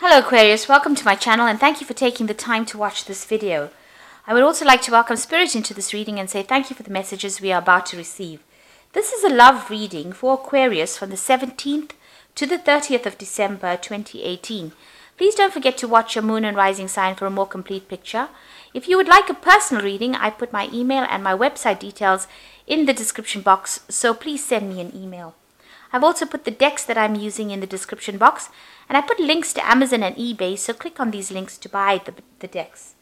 Hello Aquarius, welcome to my channel and thank you for taking the time to watch this video. I would also like to welcome Spirit into this reading and say thank you for the messages we are about to receive. This is a love reading for Aquarius from the 17th to the 30th of December 2018. Please don't forget to watch your moon and rising sign for a more complete picture. If you would like a personal reading, I put my email and my website details in the description box, so please send me an email. I've also put the decks that I'm using in the description box, and I put links to Amazon and eBay, so click on these links to buy the decks.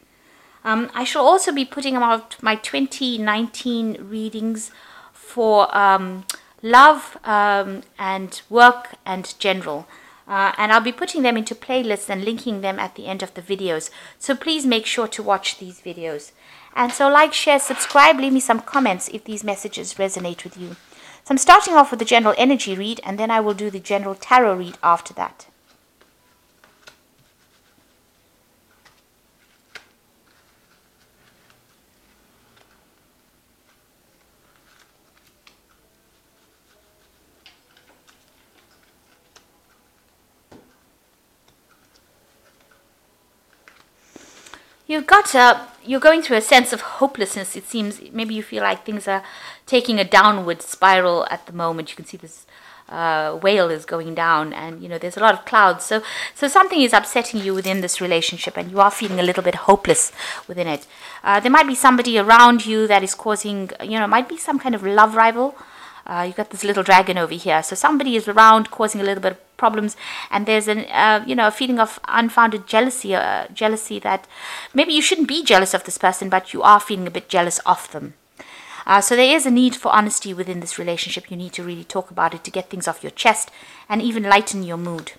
I shall also be putting out my 2019 readings for love and work and general. And I'll be putting them into playlists and linking them at the end of the videos. So please make sure to watch these videos. And so like, share, subscribe, leave me some comments if these messages resonate with you. So I'm starting off with the general energy read, and then I will do the general tarot read after that. You're going through a sense of hopelessness, it seems. Maybe you feel like things are taking a downward spiral at the moment. You can see this whale is going down, and there's a lot of clouds. So something is upsetting you within this relationship, and you are feeling a little bit hopeless within it. There might be somebody around you that is causing, might be some kind of love rival. You've got this little dragon over here. So somebody is around causing a little bit of problems, and there's a feeling of unfounded jealousy that maybe you shouldn't be jealous of this person, but you are feeling a bit jealous of them. So there is a need for honesty within this relationship. You need to really talk about it to get things off your chest and even lighten your mood.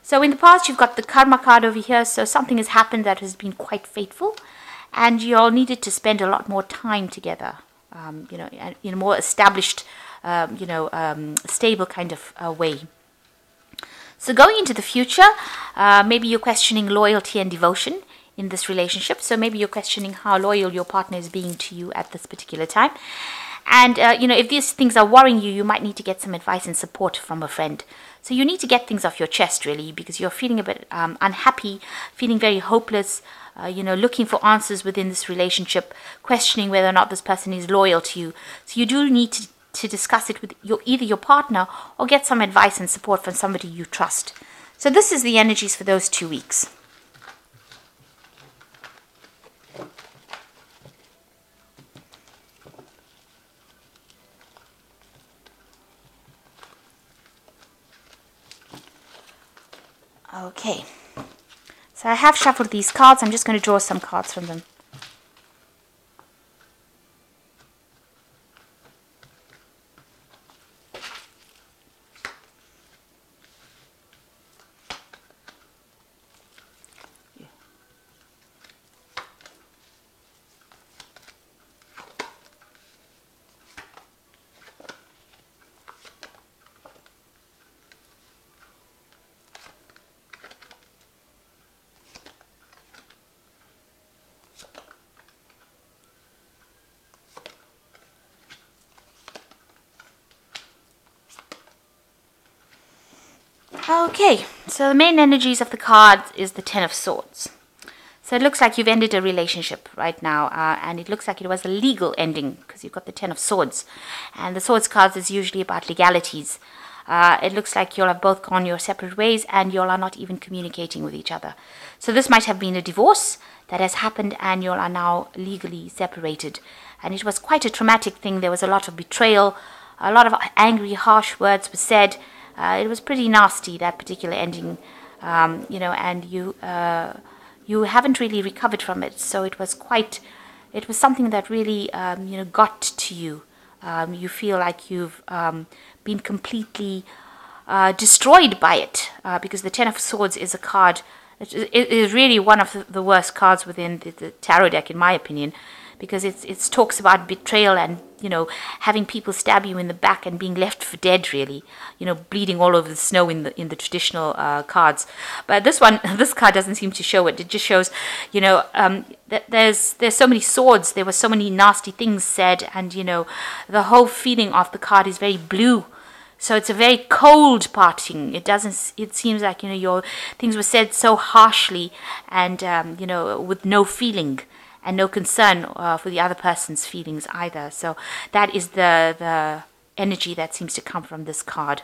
So in the past, you've got the karma card over here. So something has happened that has been quite fateful, and you all needed to spend a lot more time together. In a more established, stable kind of way. So going into the future, maybe you're questioning loyalty and devotion in this relationship. So maybe you're questioning how loyal your partner is being to you at this particular time. And, if these things are worrying you, you might need to get some advice and support from a friend. So you need to get things off your chest, really, because you're feeling a bit unhappy, feeling very hopeless, looking for answers within this relationship, questioning whether or not this person is loyal to you. So you do need to discuss it with either your partner or get some advice and support from somebody you trust. So this is the energies for those 2 weeks. Okay. So I have shuffled these cards. I'm just going to draw some cards from them. Okay, so the main energies of the card is the Ten of Swords. So it looks like you've ended a relationship right now, and it looks like it was a legal ending because you've got the Ten of Swords. And the Swords card is usually about legalities. It looks like you'll have both gone your separate ways and you'll are not even communicating with each other. So this might have been a divorce that has happened and you'll are now legally separated. And it was quite a traumatic thing. There was a lot of betrayal, a lot of angry, harsh words were said. It was pretty nasty, that particular ending, and you haven't really recovered from it. So it was something that really, got to you. You feel like you've been completely destroyed by it, because the Ten of Swords is a card. It is really one of the worst cards within the tarot deck, in my opinion, because it talks about betrayal and having people stab you in the back and being left for dead, really, bleeding all over the snow in the traditional cards. But this card doesn't seem to show it. It just shows that there's so many swords, there were so many nasty things said, and the whole feeling of the card is very blue. So it's a very cold parting. It seems like, your things were said so harshly and, with no feeling and no concern for the other person's feelings either. So that is the energy that seems to come from this card.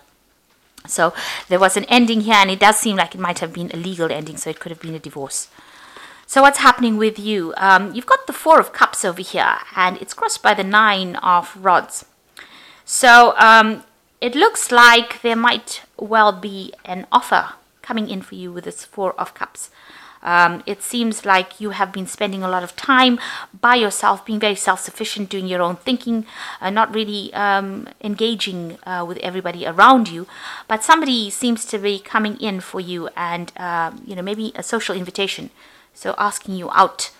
So there was an ending here, and it does seem like it might have been a legal ending, so it could have been a divorce. So what's happening with you? You've got the Four of Cups over here, and it's crossed by the Nine of Rods. So it looks like there might well be an offer coming in for you with this Four of Cups. It seems like you have been spending a lot of time by yourself, being very self-sufficient, doing your own thinking, not really engaging with everybody around you. But somebody seems to be coming in for you, and maybe a social invitation. So asking you out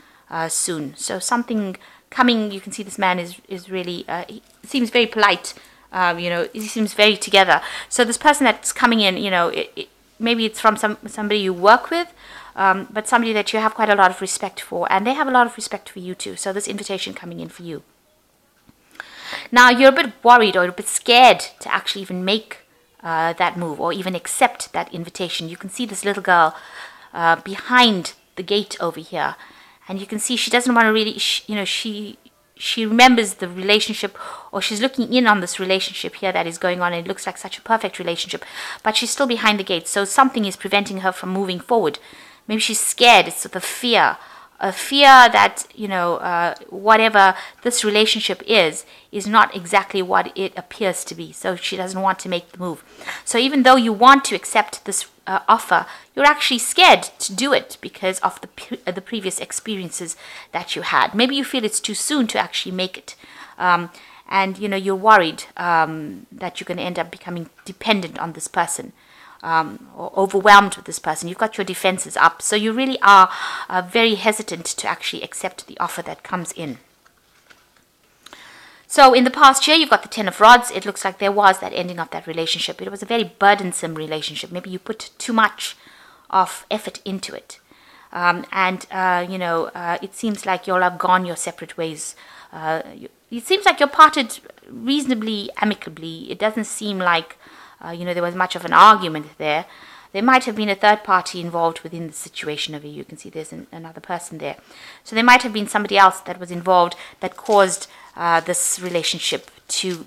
soon. So something coming. You can see this man is really, he seems very polite. He seems very together. So this person that's coming in, maybe it's from somebody you work with, but somebody that you have quite a lot of respect for, and they have a lot of respect for you too. So this invitation coming in for you. Now you're a bit worried or a bit scared to actually even make that move or even accept that invitation. You can see this little girl behind the gate over here, and you can see she doesn't want to really, she remembers the relationship, or she's looking in on this relationship here that is going on. It looks like such a perfect relationship, but she's still behind the gate. So something is preventing her from moving forward. Maybe she's scared. It's the fear, a fear that, whatever this relationship is not exactly what it appears to be. So she doesn't want to make the move. So even though you want to accept this offer, you're actually scared to do it because of the previous experiences that you had. Maybe you feel it's too soon to actually make it. And, you're worried that you're going to end up becoming dependent on this person. Or overwhelmed with this person. You've got your defenses up. So you really are very hesitant to actually accept the offer that comes in. So in the past year, you've got the Ten of Rods. It looks like there was that ending of that relationship. It was a very burdensome relationship. Maybe you put too much of effort into it. It seems like you'll have gone your separate ways. It seems like you're parted reasonably amicably. It doesn't seem like there was much of an argument there. There might have been a third party involved within the situation over here. You can see there's another person there. So there might have been somebody else that was involved that caused this relationship to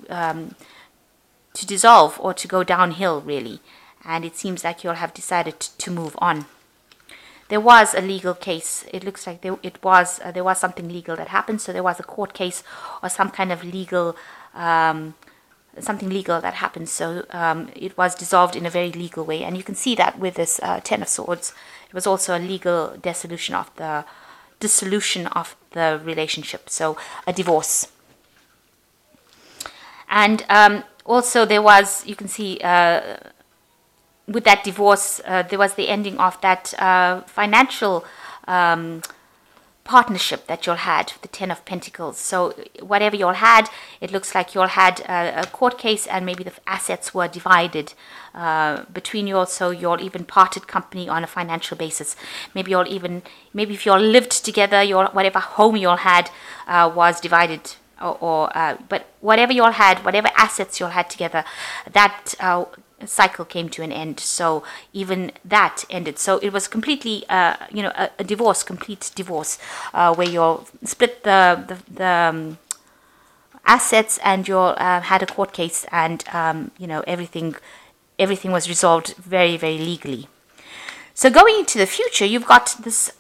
dissolve or to go downhill, really. And it seems like you'll have decided to move on. There was a legal case. It looks like there was something legal that happened. So there was a court case or some kind of legal something legal that happened. So it was dissolved in a very legal way. And you can see that with this Ten of Swords. It was also a legal dissolution of the relationship. So a divorce. And also there was, you can see with that divorce, there was the ending of that financial partnership that you all had, the Ten of Pentacles. So whatever you all had, it looks like you all had a court case, and maybe the assets were divided between you all. So you all even parted company on a financial basis. Maybe if you all lived together, whatever home you all had was divided, but whatever you all had, whatever assets you all had together, that cycle came to an end. So even that ended. So it was completely, a divorce, complete divorce, where you split the assets, and you had a court case, and everything was resolved very, very legally. So going into the future, you've got this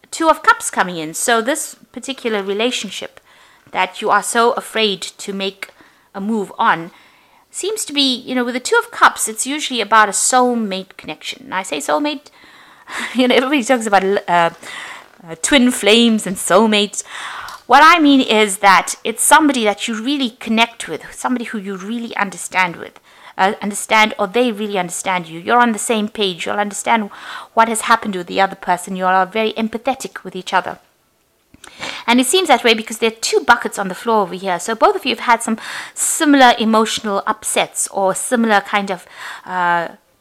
Two of Cups coming in. So this particular relationship that you are so afraid to make a move on seems to be, with the Two of Cups, it's usually about a soulmate connection. Now, I say soulmate, everybody talks about twin flames and soulmates. What I mean is that it's somebody that you really connect with, somebody who you really understand, or they really understand you. You're on the same page. You'll understand what has happened to the other person. You are very empathetic with each other. And it seems that way because there are two buckets on the floor over here. So both of you have had some similar emotional upsets or similar kind of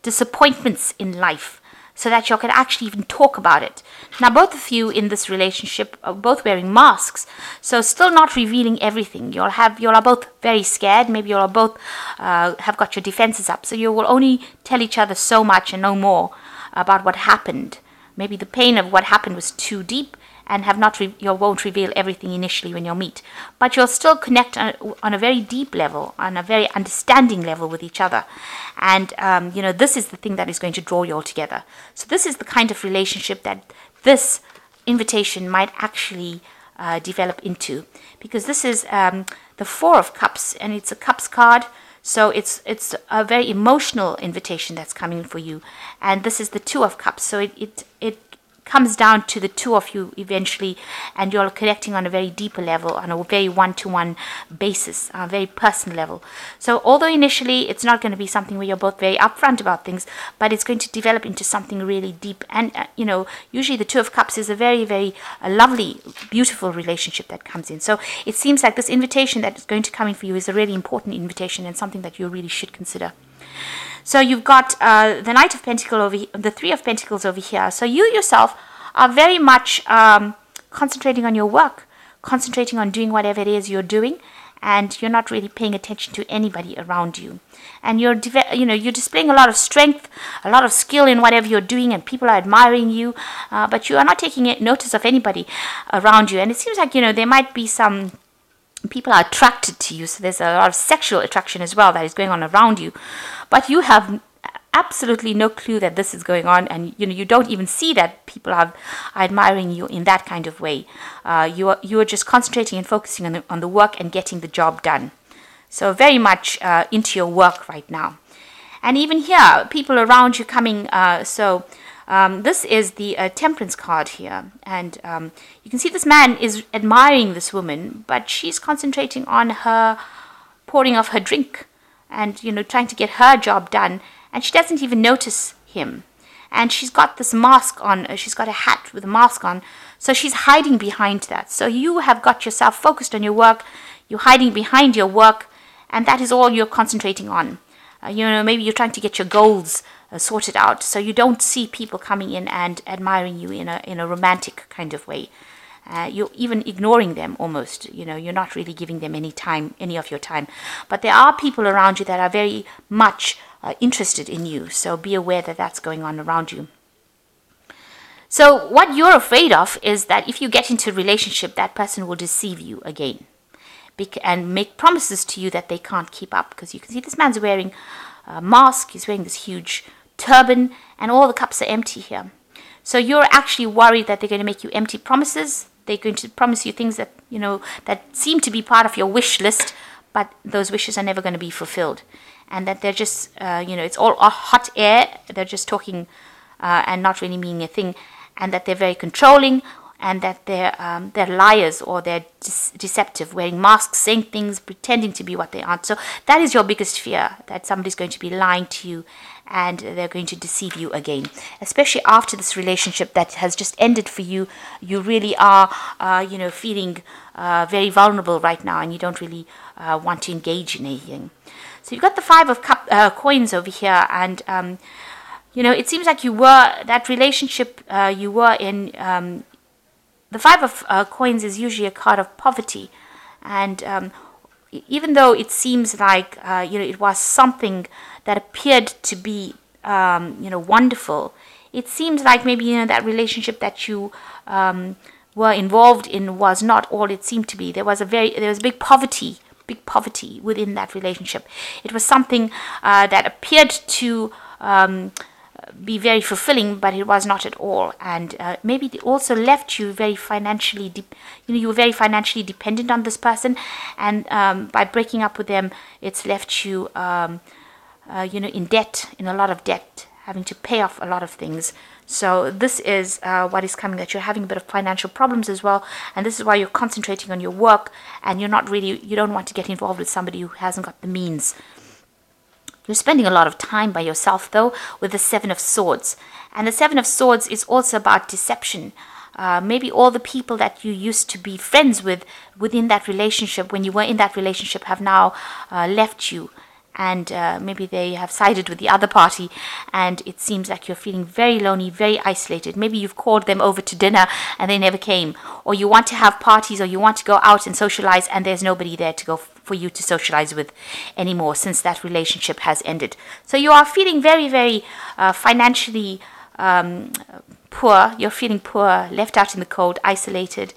disappointments in life so that you can actually even talk about it. Now, both of you in this relationship are both wearing masks, so still not revealing everything. You are both very scared. Maybe you all both have got your defenses up, so you will only tell each other so much and no more about what happened. Maybe the pain of what happened was too deep, and you won't reveal everything initially when you'll meet, but you'll still connect on a very deep level, on a very understanding level with each other. And this is the thing that is going to draw you all together. So this is the kind of relationship that this invitation might actually develop into, because this is the Four of Cups, and it's a Cups card. So it's a very emotional invitation that's coming for you, and this is the Two of Cups. So it comes down to the two of you eventually, and you're connecting on a very deeper level, on a very one-to-one basis, on a very personal level. So although initially it's not going to be something where you're both very upfront about things, but it's going to develop into something really deep. And usually the Two of Cups is a very, very lovely, beautiful relationship that comes in. So it seems like this invitation that is going to come in for you is a really important invitation, and something that you really should consider. So you've got the Knight of Pentacles over here, the Three of Pentacles over here. So you yourself are very much concentrating on your work, concentrating on doing whatever it is you're doing, and you're not really paying attention to anybody around you. And you're displaying a lot of strength, a lot of skill in whatever you're doing, and people are admiring you, but you are not taking notice of anybody around you. And it seems like there might be some people are attracted to you, so there's a lot of sexual attraction as well that is going on around you, but you have absolutely no clue that this is going on, and you don't even see that people are admiring you in that kind of way. You are just concentrating and focusing on the work and getting the job done. So very much into your work right now. And even here, people around you coming, this is the Temperance card here, and you can see this man is admiring this woman, but she's concentrating on her pouring off her drink and trying to get her job done, and she doesn't even notice him. And she's got this mask on, she's got a hat with a mask on, so she's hiding behind that. So you have got yourself focused on your work, you're hiding behind your work, and that is all you're concentrating on. Maybe you're trying to get your goals sorted out, so you don't see people coming in and admiring you in a romantic kind of way. You're even ignoring them almost. You're not really giving them any of your time. But there are people around you that are very much interested in you, so be aware that that's going on around you. So what you're afraid of is that if you get into a relationship, that person will deceive you again and make promises to you that they can't keep up. Because you can see this man's wearing a mask, he's wearing this huge turban, and all the cups are empty here. So you're actually worried that they're going to make you empty promises. They're going to promise you things that that seem to be part of your wish list, but those wishes are never going to be fulfilled, and that they're just it's all hot air. They're just talking and not really meaning a thing, and that they're very controlling, and that they're liars, or they're deceptive, wearing masks, saying things, pretending to be what they aren't. So that is your biggest fear, that somebody's going to be lying to you and they're going to deceive you again. Especially after this relationship that has just ended for you, you really are feeling very vulnerable right now, and you don't really want to engage in anything. So you've got the Five of Coins over here, and it seems like that relationship you were in. The Five of Coins is usually a card of poverty, and even though it seems like it was something that appeared to be wonderful, it seems like maybe that relationship that you were involved in was not all it seemed to be. There was big poverty within that relationship. It was something that appeared to be very fulfilling, but it was not at all. And maybe it also left you very financially you were very financially dependent on this person, and by breaking up with them, it's left you in debt, in a lot of debt, having to pay off a lot of things. So this is what is coming, that you're having a bit of financial problems as well, and this is why you're concentrating on your work, and you don't want to get involved with somebody who hasn't got the means. You're spending a lot of time by yourself, though, with the Seven of Swords. And the Seven of Swords is also about deception. Maybe all the people that you used to be friends with within that relationship, when you were in that relationship, have now left you. and maybe they have sided with the other party, and it seems like you're feeling very lonely, very isolated. Maybe you've called them over to dinner and they never came, or you want to have parties, or you want to go out and socialize, and there's nobody there to go for you to socialize with anymore since that relationship has ended. So you are feeling very, very financially poor. You're feeling poor, left out in the cold, isolated,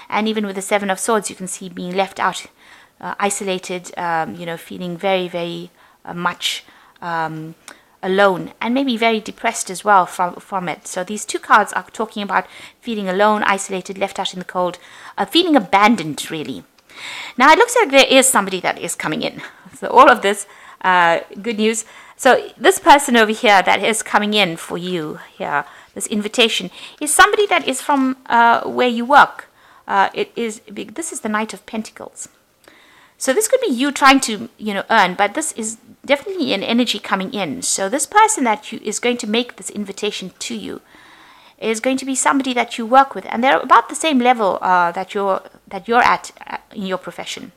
and even with the Seven of Swords, you can see being left out, isolated, feeling very, very much alone, and maybe very depressed as well from it. So these two cards are talking about feeling alone, isolated, left out in the cold, feeling abandoned, really. Now, it looks like there is somebody that is coming in. So all of this, good news. So this person over here that is coming in for you here, this invitation, is somebody that is from where you work. This is the Knight of Pentacles. So this could be you trying to, earn, but this is definitely an energy coming in. So this person that is going to make this invitation to you is going to be somebody that you work with, and they're about the same level that you're at in your profession.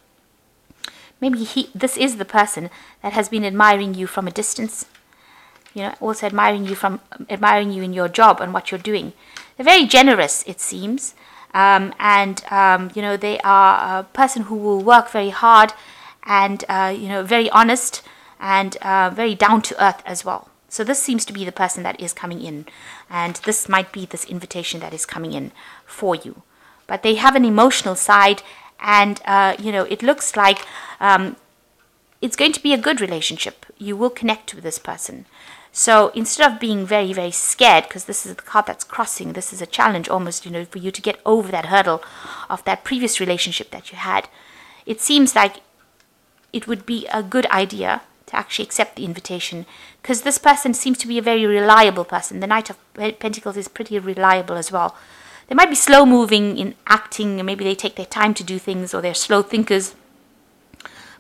Maybe this is the person that has been admiring you from a distance, also admiring you in your job and what you're doing. They're very generous, it seems, and they are a person who will work very hard and very honest and very down to earth as well. So this seems to be the person that is coming in, and this might be this invitation that is coming in for you. But they have an emotional side, and it looks like it's going to be a good relationship. You will connect with this person. So instead of being very, very scared, because this is the card that's crossing, this is a challenge almost, for you to get over that hurdle of that previous relationship that you had. It seems like it would be a good idea to actually accept the invitation, because this person seems to be a very reliable person. The Knight of Pentacles is pretty reliable as well. They might be slow moving in acting, and maybe they take their time to do things, or they're slow thinkers.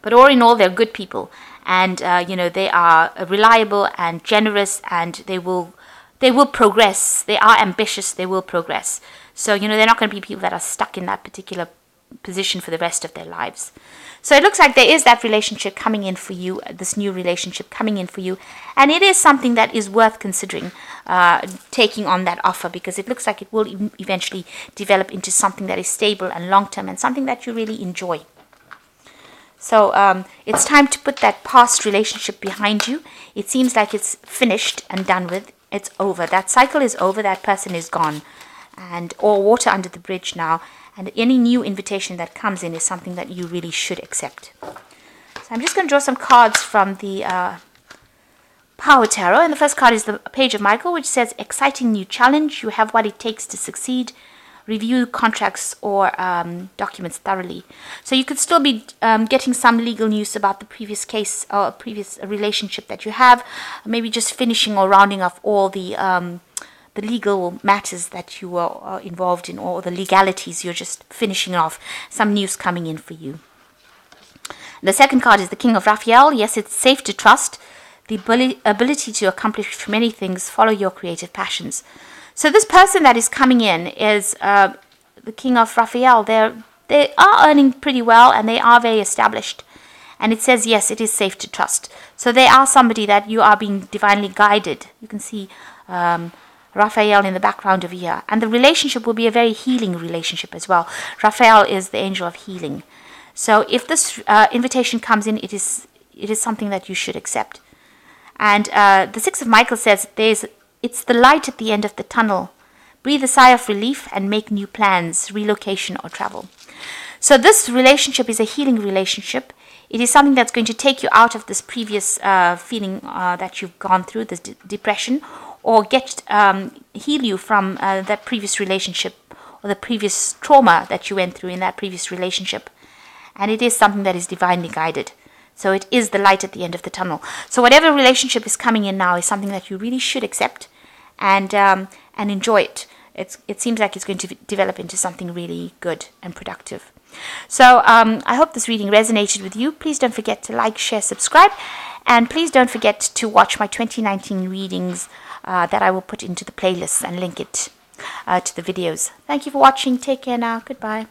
But all in all, they're good people, and they are reliable and generous, and they will progress. They are ambitious. They will progress. So they're not going to be people that are stuck in that particular position for the rest of their lives. So it looks like there is that relationship coming in for you, this new relationship coming in for you, and it is something that is worth considering taking on that offer, because it looks like it will eventually develop into something that is stable and long-term, and something that you really enjoy. So it's time to put that past relationship behind you. It seems like it's finished and done with. It's over. That cycle is over. That person is gone, and all water under the bridge now. And any new invitation that comes in is something that you really should accept. So I'm just going to draw some cards from the Power Tarot. And the first card is the Page of Michael, which says, exciting new challenge. You have what it takes to succeed. Review contracts or documents thoroughly. So you could still be getting some legal news about the previous case or previous relationship that you have. Maybe just finishing or rounding off all the legal matters that you were involved in, or the legalities. You're just finishing off. Some news coming in for you. The second card is the King of Raphael. Yes, it's safe to trust. The ability to accomplish many things. Follow your creative passions. So this person that is coming in is the King of Raphael. They are earning pretty well, and they are very established. And it says, yes, it is safe to trust. So they are somebody that you are being divinely guided. You can see Raphael in the background over here. And the relationship will be a very healing relationship as well. Raphael is the angel of healing. So if this invitation comes in, it is something that you should accept. And the Six of Michael says, it's the light at the end of the tunnel. Breathe a sigh of relief and make new plans, relocation or travel. So this relationship is a healing relationship. It is something that's going to take you out of this previous feeling that you've gone through, this depression, or heal you from that previous relationship or the previous trauma that you went through in that previous relationship. And it is something that is divinely guided. So it is the light at the end of the tunnel. So whatever relationship is coming in now is something that you really should accept and enjoy it. It seems like it's going to develop into something really good and productive. So I hope this reading resonated with you. Please don't forget to like, share, subscribe. And please don't forget to watch my 2019 readings that I will put into the playlists and link it to the videos. Thank you for watching. Take care now. Goodbye.